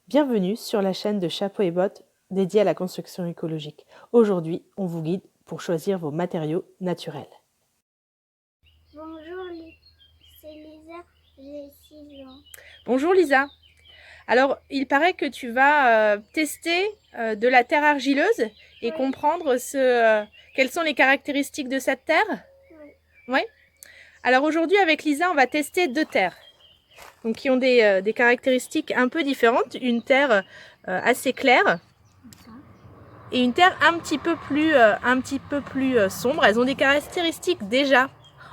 Bienvenue sur la chaîne de Chapeau et Bottes dédiée à la construction écologique. Aujourd'hui, on vous guide pour choisir vos matériaux naturels. Bonjour, c'est Lisa, j'ai 6 ans. Bonjour Lisa. Alors, il paraît que tu vas tester de la terre argileuse et comprendre quelles sont les caractéristiques de cette terre. Oui. Alors aujourd'hui, avec Lisa, on va tester deux terres. Donc, qui ont des caractéristiques un peu différentes. Une terre assez claire et une terre un petit peu plus sombre. Elles ont des caractéristiques déjà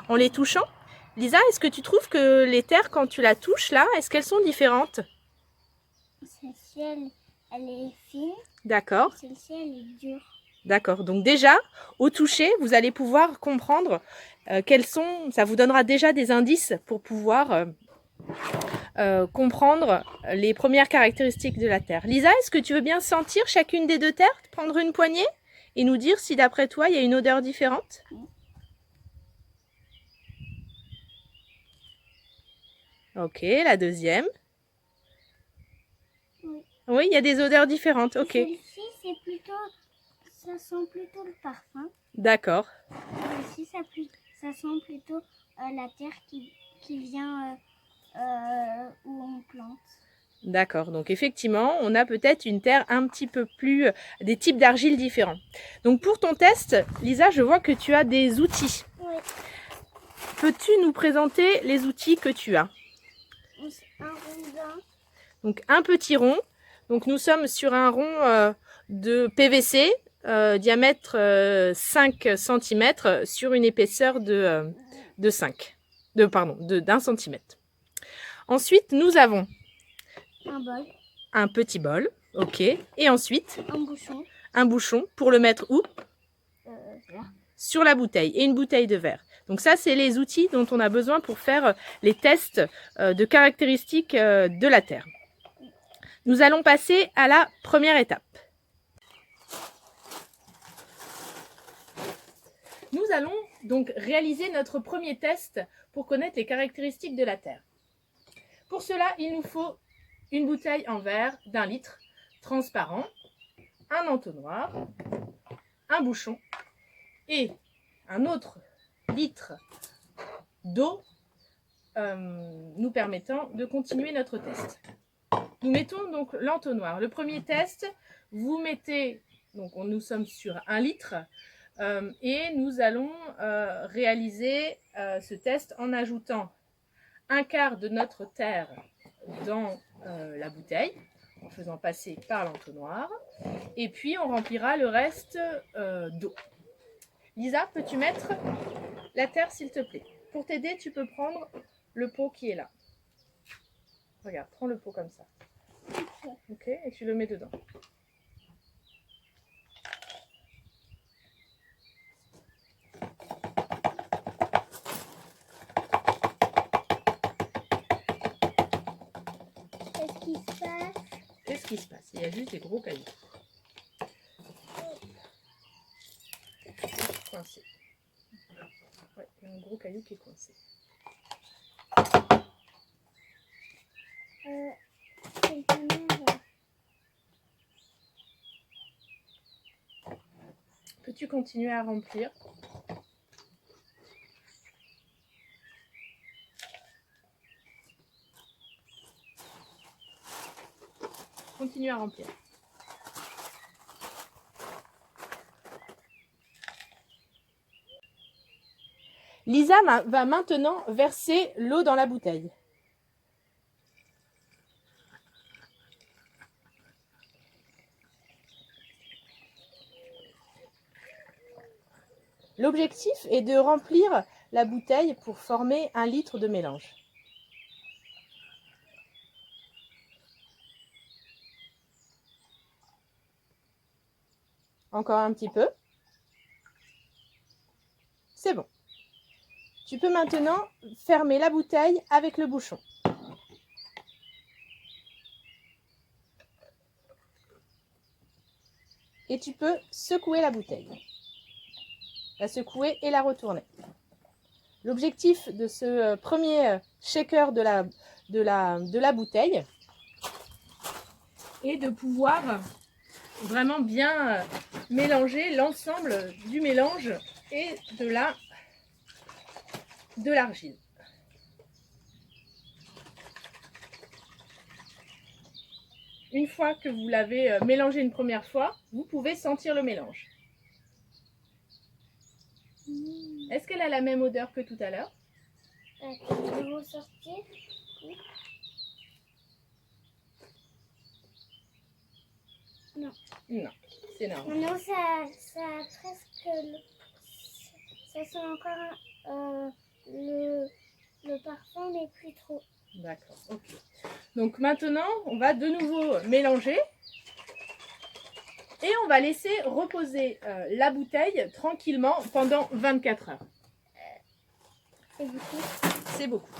en les touchant. Lisa, est-ce que tu trouves que les terres, quand tu la touches là, est-ce qu'elles sont différentes? Celle-ci, elle est fine. D'accord. Celle-ci, elle est dure. D'accord. Donc déjà, au toucher, vous allez pouvoir comprendre quels sont... Ça vous donnera déjà des indices pour pouvoir comprendre les premières caractéristiques de la terre. Lisa, est-ce que tu veux bien sentir chacune des deux terres, prendre une poignée et nous dire si d'après toi, il y a une odeur différente? Ok, la deuxième. Oui. Oui, il y a des odeurs différentes. Ok. Celle-ci, ça sent plutôt le parfum. D'accord. Celle-ci, ça sent plutôt la terre qui vient où on plante. D'accord. Donc effectivement, on a peut-être une terre un petit peu plus... des types d'argile différents. Donc pour ton test, Lisa, je vois que tu as des outils. Oui. Peux-tu nous présenter les outils que tu as? Un rondin. Donc un petit rond. Donc nous sommes sur un rond de PVC, diamètre 5 cm sur une épaisseur de 1 cm. Ensuite, nous avons un bol. Un petit bol, ok. Et ensuite, Un bouchon pour le mettre où? Verre. Sur la bouteille, et une bouteille de verre. Donc ça, c'est les outils dont on a besoin pour faire les tests de caractéristiques de la terre. Nous allons passer à la première étape. Nous allons donc réaliser notre premier test pour connaître les caractéristiques de la terre. Pour cela, il nous faut une bouteille en verre d'1 litre, transparent, un entonnoir, un bouchon et un autre litre d'eau nous permettant de continuer notre test. Nous mettons donc l'entonnoir. Le premier test, vous mettez, donc nous sommes sur 1 litre, et nous allons réaliser ce test en ajoutant 1/4 de notre terre dans la bouteille, en faisant passer par l'entonnoir, et puis on remplira le reste d'eau. Lisa, peux-tu mettre la terre s'il te plaît? Pour t'aider, tu peux prendre le pot qui est là. Regarde, prends le pot comme ça. Ok, et tu le mets dedans. Qu'est-ce qui se passe? Qu'est-ce qui se passe? Il y a juste des gros cailloux. Coincé. Ouais, il y a un gros caillou qui est coincé. Peux-tu continuer à remplir? Continue à remplir. Lisa va maintenant verser l'eau dans la bouteille. L'objectif est de remplir la bouteille pour former 1 litre de mélange. Encore un petit peu. C'est bon. Tu peux maintenant fermer la bouteille avec le bouchon. Et tu peux secouer la bouteille. La secouer et la retourner. L'objectif de ce premier shaker de la bouteille, et de pouvoir vraiment bien mélanger l'ensemble du mélange et de l'argile. Une fois que vous l'avez mélangé une première fois, vous pouvez sentir le mélange. Est-ce qu'elle a la même odeur que tout à l'heure? Je vais ressortir. Non. Non, c'est normal. Non, ça presque... Ça sent encore le parfum, mais plus trop. D'accord, ok. Donc maintenant, on va de nouveau mélanger. Et on va laisser reposer la bouteille tranquillement pendant 24 heures. C'est beaucoup. C'est beaucoup.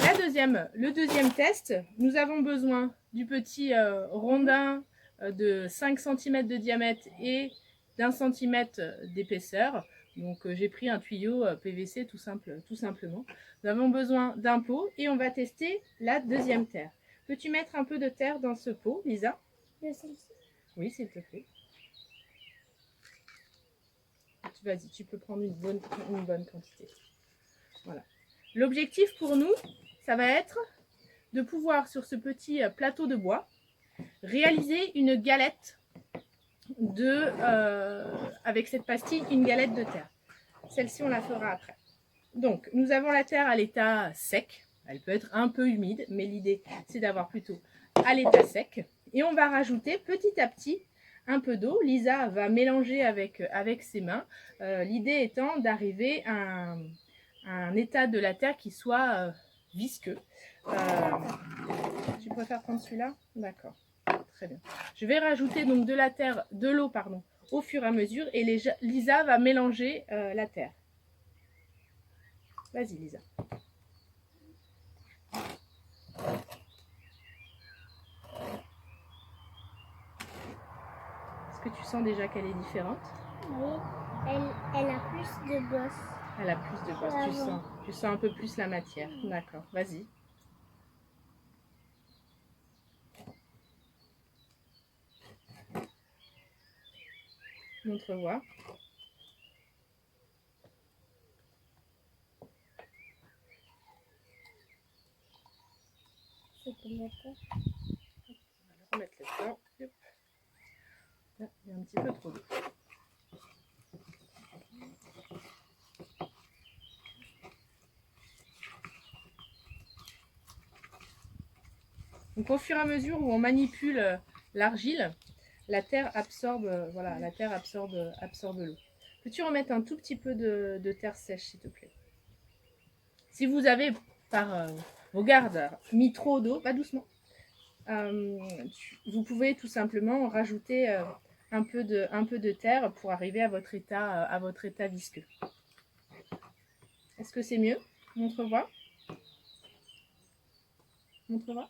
Le deuxième test, nous avons besoin du petit rondin de 5 cm de diamètre et d'1 cm d'épaisseur. Donc j'ai pris un tuyau PVC tout simplement. Nous avons besoin d'un pot et on va tester la deuxième terre. Peux-tu mettre un peu de terre dans ce pot, Lisa? De celle-ci? Oui, s'il te plaît. Vas-y, tu peux prendre une bonne quantité. Voilà. L'objectif pour nous, ça va être de pouvoir, sur ce petit plateau de bois, réaliser une galette avec cette pastille, une galette de terre. Celle-ci, on la fera après. Donc, nous avons la terre à l'état sec. Elle peut être un peu humide, mais l'idée, c'est d'avoir plutôt à l'état sec. Et on va rajouter petit à petit un peu d'eau. Lisa va mélanger avec ses mains. L'idée étant d'arriver à un état de la terre qui soit visqueux. Tu préfères prendre celui-là? D'accord, très bien. Je vais rajouter donc de l'eau au fur et à mesure et Lisa va mélanger la terre. Vas-y Lisa. Est-ce que tu sens déjà qu'elle est différente? Oui, elle a plus de bosse. Elle a plus de bosse, tu sens un peu plus la matière. D'accord, vas-y. Montre voir. C'est comme ça. On va remettre le temps. Là, il y a un petit peu trop d'eau. Donc au fur et à mesure où on manipule l'argile, la terre absorbe, absorbe l'eau. Peux-tu remettre un tout petit peu de terre sèche, s'il te plaît? Si vous avez, par vos gardes, mis trop d'eau, pas doucement, vous pouvez tout simplement rajouter un peu de terre pour arriver à votre état visqueux. Est-ce que c'est mieux? Montre-moi. Montre-moi.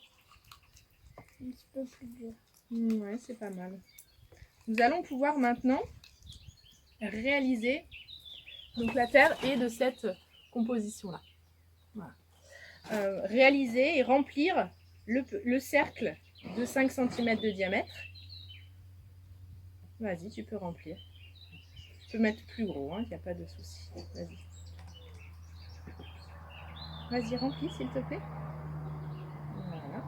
Un petit peu plus dur. Ouais, c'est pas mal. Nous allons pouvoir maintenant réaliser donc la terre est de cette composition-là. Voilà. Réaliser et remplir le cercle de 5 cm de diamètre. Vas-y, tu peux remplir. Tu peux mettre plus gros, il n'y a pas de souci. Vas-y. Vas-y, remplis, s'il te plaît. Voilà.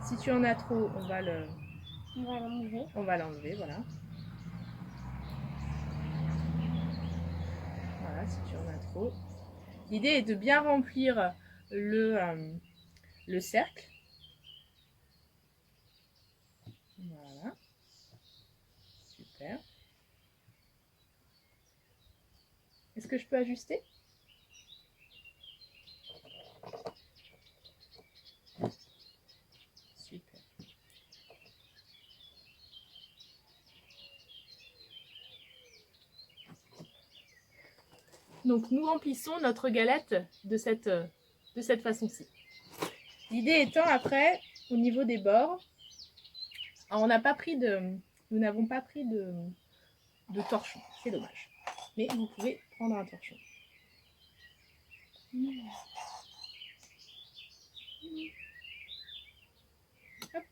Si tu en as trop, on va l'enlever. On va l'enlever, voilà. Voilà, si tu en as trop. L'idée est de bien remplir le cercle. Voilà. Super. Est-ce que je peux ajuster? Super. Donc nous remplissons notre galette de cette façon-ci. L'idée étant après, au niveau des bords, nous n'avons pas pris de torchon, c'est dommage. Mais vous pouvez prendre un torchon. Hop.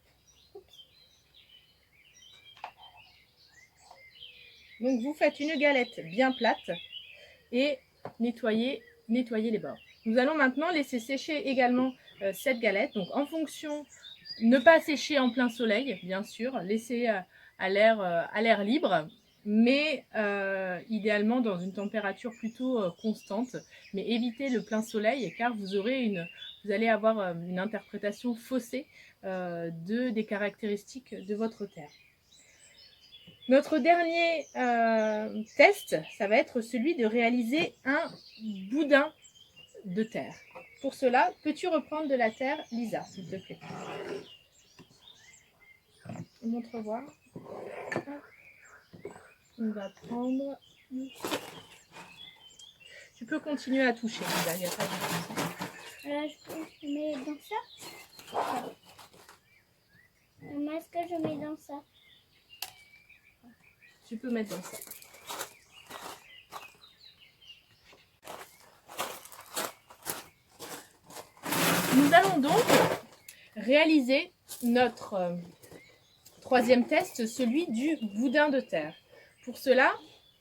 Donc vous faites une galette bien plate et nettoyez les bords. Nous allons maintenant laisser sécher également cette galette. Donc en fonction, ne pas sécher en plein soleil, bien sûr, laisser à l'air libre, mais idéalement dans une température plutôt constante, mais évitez le plein soleil car vous allez avoir une interprétation faussée des caractéristiques de votre terre. Notre dernier test, ça va être celui de réaliser un boudin de terre. Pour cela, peux-tu reprendre de la terre, Lisa, s'il te plaît? Montre-moi. On va prendre... Tu peux continuer à toucher, Lisa, il n'y a pas de souci. Je mets dans ça. Est-ce que je mets dans ça? Tu peux mettre dans ça. Nous allons donc réaliser notre troisième test, celui du boudin de terre. Pour cela,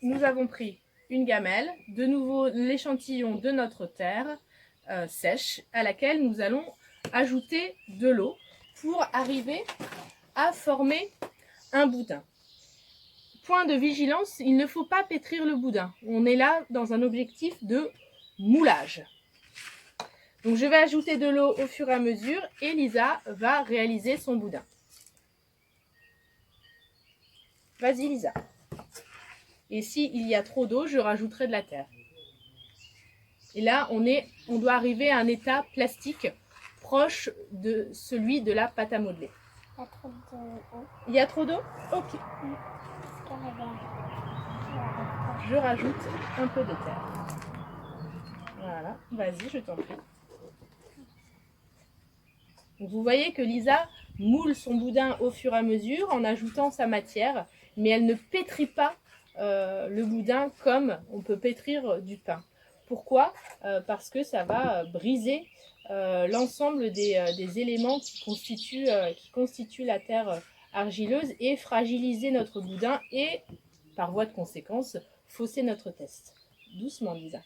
nous avons pris une gamelle, de nouveau l'échantillon de notre terre sèche, à laquelle nous allons ajouter de l'eau pour arriver à former un boudin. Point de vigilance, il ne faut pas pétrir le boudin. On est là dans un objectif de moulage. Donc je vais ajouter de l'eau au fur et à mesure et Lisa va réaliser son boudin. Vas-y Lisa. Et s'il y a trop d'eau, je rajouterai de la terre. Et là, on doit arriver à un état plastique proche de celui de la pâte à modeler. Il y a trop d'eau. Il y a trop d'eau? Ok. Je rajoute un peu de terre. Voilà, vas-y, je t'en prie. Donc vous voyez que Lisa moule son boudin au fur et à mesure en ajoutant sa matière, mais elle ne pétrit pas le boudin comme on peut pétrir du pain. Pourquoi? Parce que ça va briser l'ensemble des éléments qui constituent la terre argileuse et fragiliser notre boudin et, par voie de conséquence, fausser notre test. Doucement, Lisa.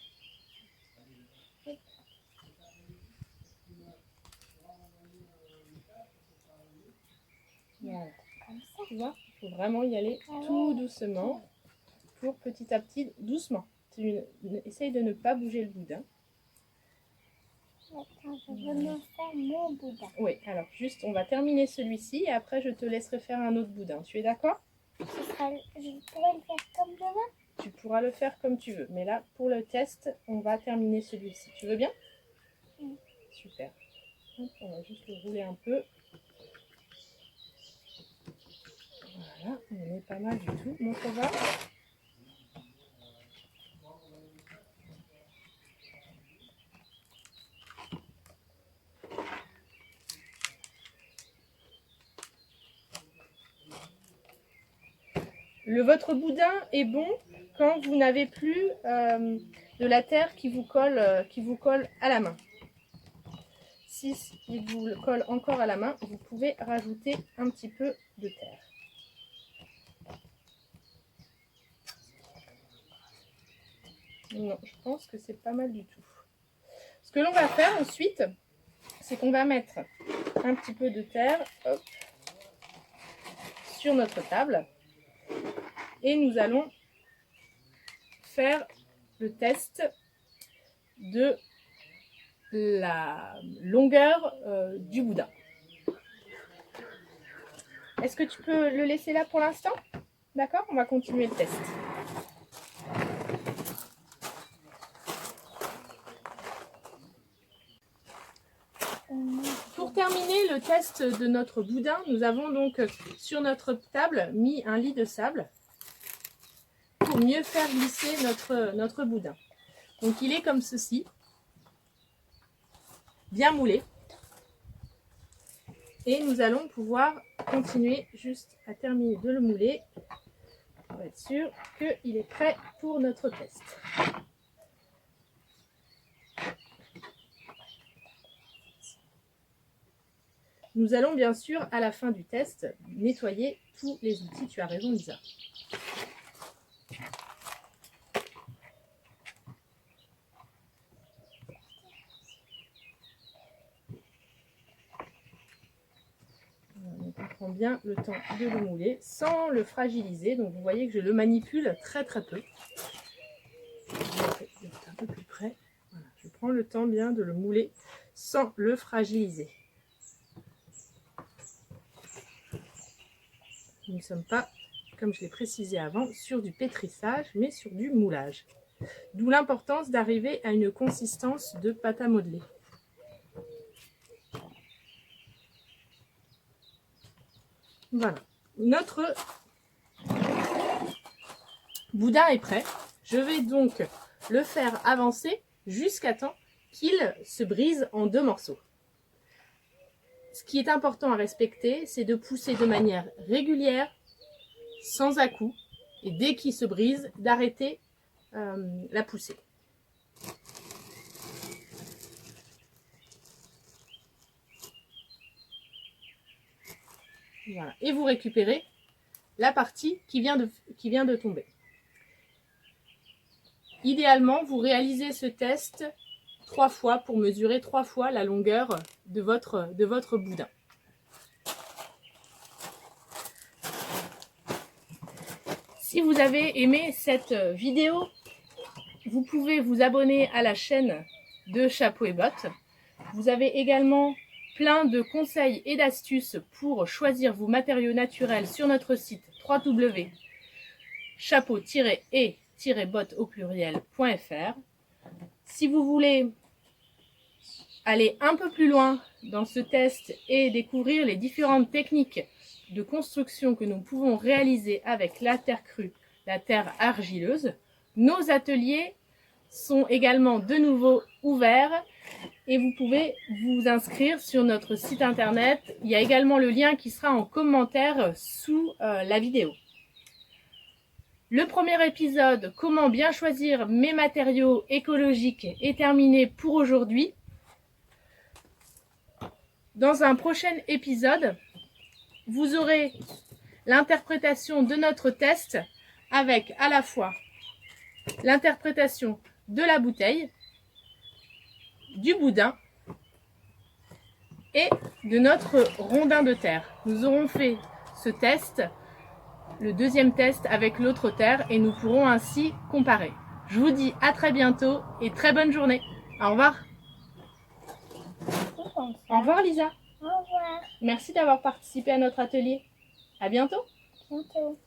Voilà. Tu vois, il faut vraiment y aller tout doucement pour petit à petit, doucement. Essaye de ne pas bouger le boudin. Attends, je veux me faire mon boudin. Oui, alors juste, on va terminer celui-ci et après je te laisserai faire un autre boudin. Tu es d'accord? Je pourrais le faire comme je veux? Tu pourras le faire comme tu veux. Mais là, pour le test, on va terminer celui-ci. Tu veux bien? Oui. Super. On va juste le rouler un peu. Voilà, on est pas mal du tout. Montre-moi. Votre boudin est bon quand vous n'avez plus de la terre qui vous colle à la main. Si il vous colle encore à la main, vous pouvez rajouter un petit peu de terre. Non, je pense que c'est pas mal du tout. Ce que l'on va faire ensuite, c'est qu'on va mettre un petit peu de terre sur notre table. Et nous allons faire le test de la longueur du boudin. Est-ce que tu peux le laisser là pour l'instant? D'accord, on va continuer le test. Pour terminer le test de notre boudin, nous avons donc sur notre table mis un lit de sable pour mieux faire glisser notre boudin. Donc il est comme ceci, bien moulé. Et nous allons pouvoir continuer juste à terminer de le mouler pour être sûr qu'il est prêt pour notre test. Nous allons bien sûr à la fin du test nettoyer tous les outils. Tu as raison Lisa. bien le temps de le mouler sans le fragiliser. Donc vous voyez que je le manipule très très peu. Je vais être un peu plus près. Voilà, je prends le temps bien de le mouler sans le fragiliser. Nous ne sommes pas, comme je l'ai précisé avant, sur du pétrissage, mais sur du moulage. D'où l'importance d'arriver à une consistance de pâte à modeler. Voilà, notre boudin est prêt. Je vais donc le faire avancer jusqu'à temps qu'il se brise en 2 morceaux. Ce qui est important à respecter, c'est de pousser de manière régulière, sans à-coups, et dès qu'il se brise, d'arrêter la poussée. Voilà. Et vous récupérez la partie qui vient de tomber. Idéalement, vous réalisez ce test 3 fois pour mesurer 3 fois la longueur de votre boudin. Si vous avez aimé cette vidéo, vous pouvez vous abonner à la chaîne de Chapeau et Bottes. Vous avez également plein de conseils et d'astuces pour choisir vos matériaux naturels sur notre site www.chapeau-et-bottes au pluriel.fr. Si vous voulez aller un peu plus loin dans ce test et découvrir les différentes techniques de construction que nous pouvons réaliser avec la terre crue, la terre argileuse, nos ateliers sont également de nouveau ouverts et vous pouvez vous inscrire sur notre site internet. Il y a également le lien qui sera en commentaire sous la vidéo. Le premier épisode, comment bien choisir mes matériaux écologiques, est terminé pour aujourd'hui. Dans un prochain épisode, vous aurez l'interprétation de notre test avec à la fois l'interprétation de la bouteille, du boudin et de notre rondin de terre. Nous aurons fait ce test, le deuxième test avec l'autre terre et nous pourrons ainsi comparer. Je vous dis à très bientôt et très bonne journée. Au revoir. Au revoir Lisa. Au revoir. Merci d'avoir participé à notre atelier. À bientôt. Bientôt.